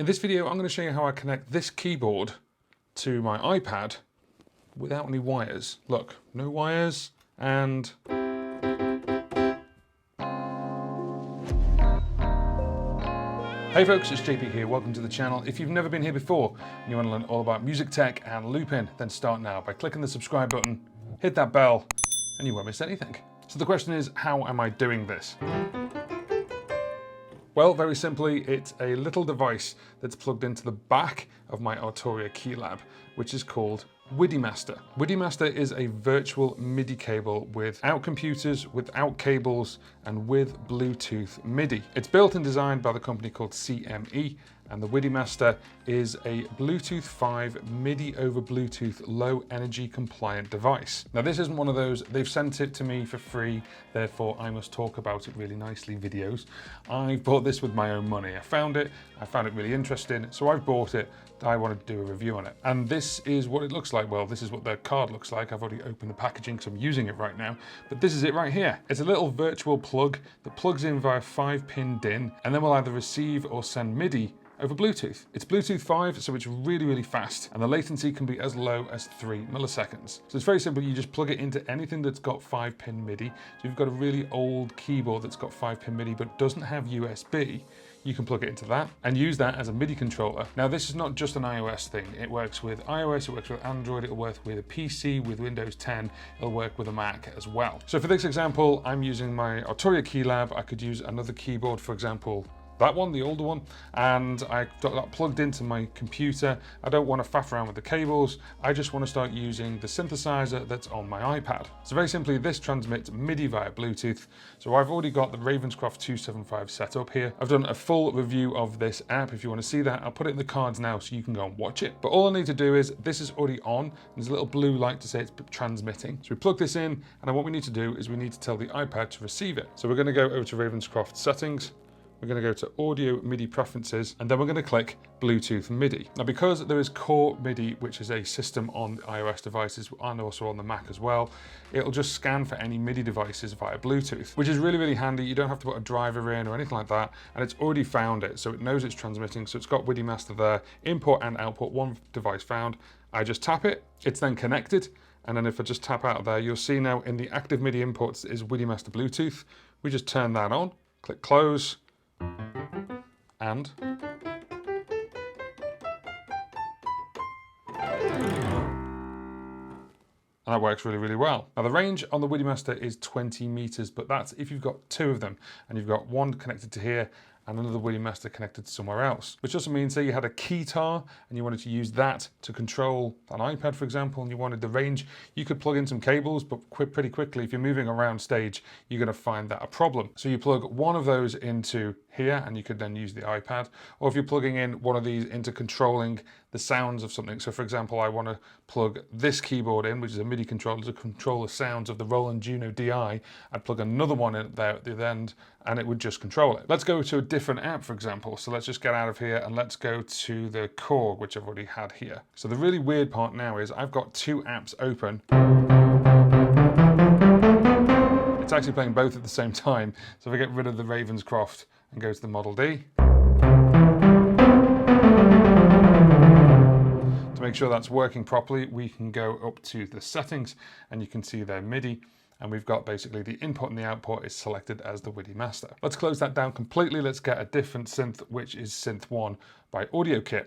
In this video, I'm going to show you how I connect this keyboard to my iPad without any wires. Look, no wires, and hey folks, it's JP here, welcome to the channel. If you've never been here before and you want to learn all about music tech and looping, then start now by clicking the subscribe button, hit that bell, and you won't miss anything. So the question is, how am I doing this? Well, very simply, it's a little device that's plugged into the back of my Arturia Keylab, which is called Widi-master. Widi-master is a virtual MIDI cable without computers, without cables, and with Bluetooth MIDI. It's built and designed by the company called CME, and the Widi-master is a Bluetooth 5 MIDI over Bluetooth low energy compliant device. Now this isn't one of those, they've sent it to me for free, therefore I must talk about it really nicely videos. I've bought this with my own money. I found it really interesting, so I've bought it. I wanted to do a review on it. And this is what it looks like. Well, this is what the card looks like. I've already opened the packaging because I'm using it right now, but this is it right here. It's a little virtual plug that plugs in via 5-pin DIN, and then will either receive or send MIDI over Bluetooth. It's Bluetooth 5, so it's really, really fast, and the latency can be as low as 3 milliseconds. So it's very simple. You just plug it into anything that's got 5-pin MIDI. So if you've got a really old keyboard that's got 5-pin MIDI but doesn't have USB, you can plug it into that and use that as a MIDI controller. Now this is not just an iOS thing. It works with iOS, it works with Android, it'll work with a PC, with Windows 10, it'll work with a Mac as well. So for this example, I'm using my Arturia Keylab. I could use another keyboard, for example, that one, the older one, and I've got that plugged into my computer. I don't want to faff around with the cables. I just want to start using the synthesizer that's on my iPad. So very simply, this transmits MIDI via Bluetooth. So I've already got the Ravenscroft 275 set up here. I've done a full review of this app. If you want to see that, I'll put it in the cards now so you can go and watch it. But all I need to do is, this is already on. There's a little blue light to say it's transmitting. So we plug this in, and what we need to do is we need to tell the iPad to receive it. So we're going to go over to Ravenscroft settings. We're going to go to Audio MIDI Preferences, and then we're going to click Bluetooth MIDI. Now, because there is Core MIDI, which is a system on iOS devices and also on the Mac as well, it'll just scan for any MIDI devices via Bluetooth, which is really, really handy. You don't have to put a driver in or anything like that, and it's already found it, so it knows it's transmitting. So it's got Widi-master there, input and output, one device found. I just tap it, it's then connected, and then if I just tap out of there, you'll see now in the active MIDI inputs is Widi-master Bluetooth. We just turn that on, click close, and that works really, really well. Now the range on the Widi-master is 20 meters, but that's if you've got two of them and you've got one connected to here and another Widi-master connected to somewhere else. Which also means, say you had a keytar and you wanted to use that to control an iPad, for example, and you wanted the range, you could plug in some cables, but pretty quickly, if you're moving around stage, you're gonna find that a problem. So you plug one of those into here and you could then use the iPad, or if you're plugging in one of these into controlling the sounds of something. So for example, I want to plug this keyboard in, which is a MIDI controller, to control the sounds of the Roland Juno DI. I'd plug another one in there at the end and it would just control it. Let's go to a different app, for example. So let's just get out of here and let's go to the Korg, which I've already had here. So the really weird part now is I've got two apps open. It's actually playing both at the same time. So if I get rid of the Ravenscroft and go to the Model D, to make sure that's working properly, we can go up to the settings and you can see their MIDI, and we've got basically the input and the output is selected as the Widi-master. Let's close that down completely. Let's get a different synth, which is Synth 1 by AudioKit.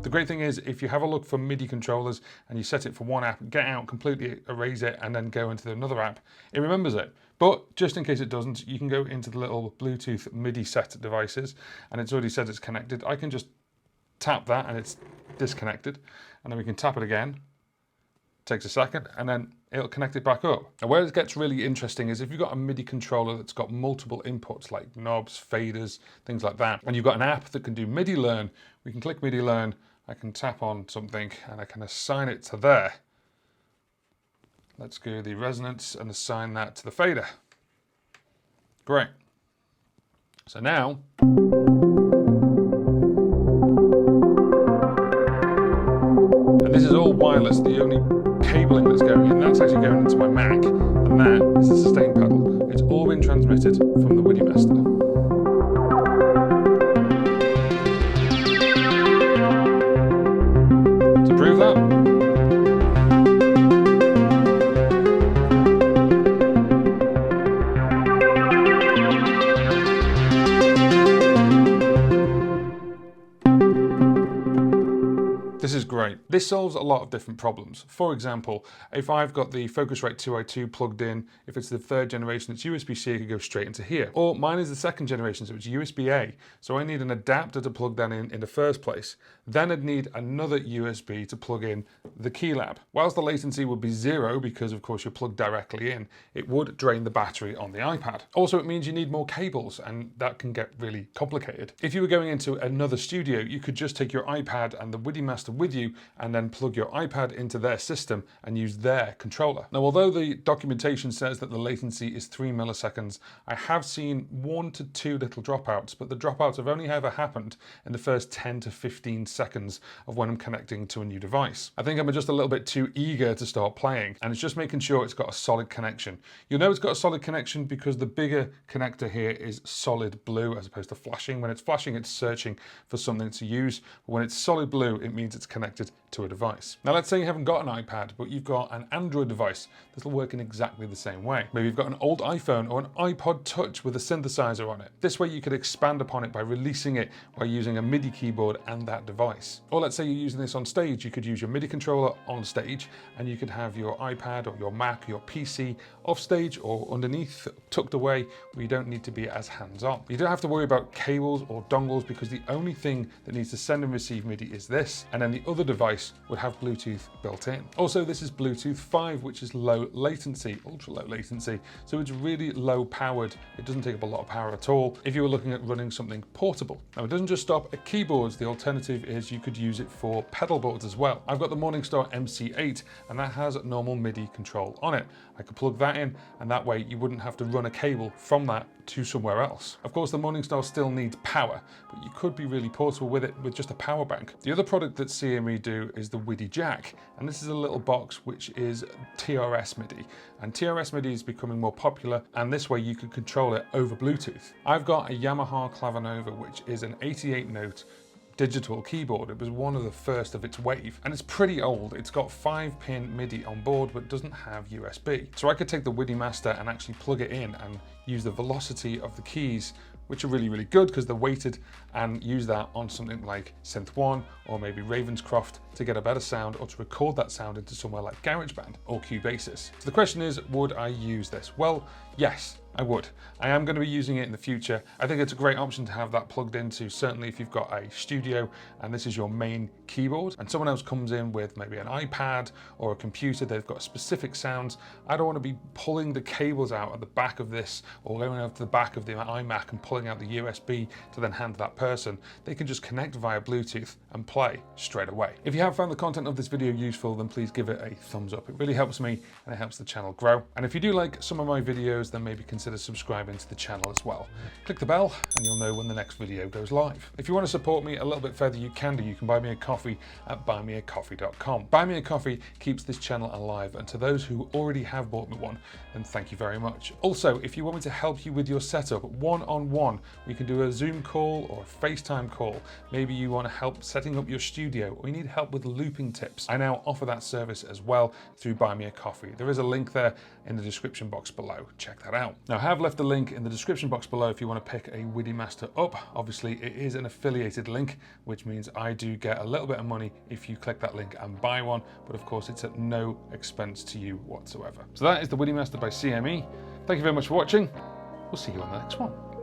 The great thing is, if you have a look for MIDI controllers and you set it for one app, get out, completely erase it, and then go into another app, it remembers it. But just in case it doesn't, you can go into the little Bluetooth MIDI set devices, and it's already said it's connected. I can just tap that and it's disconnected, and then we can tap it again. It takes a second, and then it'll connect it back up. Now where it gets really interesting is if you've got a MIDI controller that's got multiple inputs like knobs, faders, things like that, and you've got an app that can do MIDI learn, we can click MIDI learn, I can tap on something and I can assign it to there. Let's go the resonance and assign that to the fader. Great. So now, and this is all wireless, the only cabling that's going in, that's actually going into my Mac, and that is the sustain pedal. It's all transmitted from the Widi-master. To prove that, this is great. This solves a lot of different problems. For example, if I've got the Focusrite 2i2 plugged in, if it's the third generation, it's USB-C, it could go straight into here. Or mine is the second generation, so it's USB-A. So I need an adapter to plug that in the first place. Then I'd need another USB to plug in the keylab. Whilst the latency would be 0, because of course you're plugged directly in, it would drain the battery on the iPad. Also, it means you need more cables, and that can get really complicated. If you were going into another studio, you could just take your iPad and the Widi-master with you and then plug your iPad into their system and use their controller. Now, although the documentation says that the latency is 3 milliseconds, I have seen 1 to 2 little dropouts, but the dropouts have only ever happened in the first 10 to 15 seconds of when I'm connecting to a new device. I think I'm just a little bit too eager to start playing, and it's just making sure it's got a solid connection. You'll know it's got a solid connection because the bigger connector here is solid blue as opposed to flashing. When it's flashing, it's searching for something to use, but when it's solid blue, it means it's connected to a device. Now, let's say you haven't got an iPad, but you've got an Android device. This will work in exactly the same way. Maybe you've got an old iPhone or an iPod Touch with a synthesizer on it. This way you could expand upon it by releasing it by using a MIDI keyboard and that device. Or let's say you're using this on stage, you could use your MIDI controller on stage, and you could have your iPad or your Mac or your PC off stage or underneath, tucked away, where you don't need to be as hands-on. You don't have to worry about cables or dongles because the only thing that needs to send and receive MIDI is this, and then the other device would have Bluetooth built in. Also, this is Bluetooth 5, which is low latency, ultra low latency, so it's really low powered. It doesn't take up a lot of power at all if you were looking at running something portable. Now, it doesn't just stop at keyboards. The alternative is you could use it for pedal boards as well. I've got the Morningstar MC8, and that has normal MIDI control on it. I could plug that in, and that way you wouldn't have to run a cable from that to somewhere else. Of course, the Morningstar still needs power, but you could be really portable with it with just a power bank. The other product that CME do is the WIDI Jack, and this is a little box which is TRS MIDI, and TRS MIDI is becoming more popular, and this way you can control it over Bluetooth. I've got a Yamaha Clavinova, which is an 88-note digital keyboard. It was one of the first of its wave, and it's pretty old. It's got 5-pin MIDI on board, but doesn't have USB. So I could take the Widi-master and actually plug it in and use the velocity of the keys, which are really, really good because they're weighted, and use that on something like Synth One or maybe Ravenscroft to get a better sound, or to record that sound into somewhere like GarageBand or Cubasis. So the question is, would I use this? Well, yes, I would. I am going to be using it in the future. I think it's a great option to have that plugged into, certainly if you've got a studio and this is your main keyboard and someone else comes in with maybe an iPad or a computer, they've got specific sounds. I don't want to be pulling the cables out at the back of this or going out to the back of the iMac and pulling out the USB to then hand to that person. They can just connect via Bluetooth and play straight away. If you have found the content of this video useful, then please give it a thumbs up. It really helps me and it helps the channel grow. And if you do like some of my videos, then maybe consider subscribing to the channel as well. Click the bell and you'll know when the next video goes live. If you want to support me a little bit further, you can do. You can buy me a coffee at buymeacoffee.com. Buy me a coffee keeps this channel alive, and to those who already have bought me one, then thank you very much. Also, if you want me to help you with your setup one-on-one, we can do a Zoom call or a FaceTime call. Maybe you want to help setting up your studio, or you need help with looping tips. I now offer that service as well through Buy Me a Coffee. There is a link there in the description box below. Check that out. Now, I have left a link in the description box below if you want to pick a Widi-master up. Obviously, it is an affiliated link, which means I do get a little bit of money if you click that link and buy one, but of course, it's at no expense to you whatsoever. So that is the Widi-master by CME. Thank you very much for watching. We'll see you on the next one.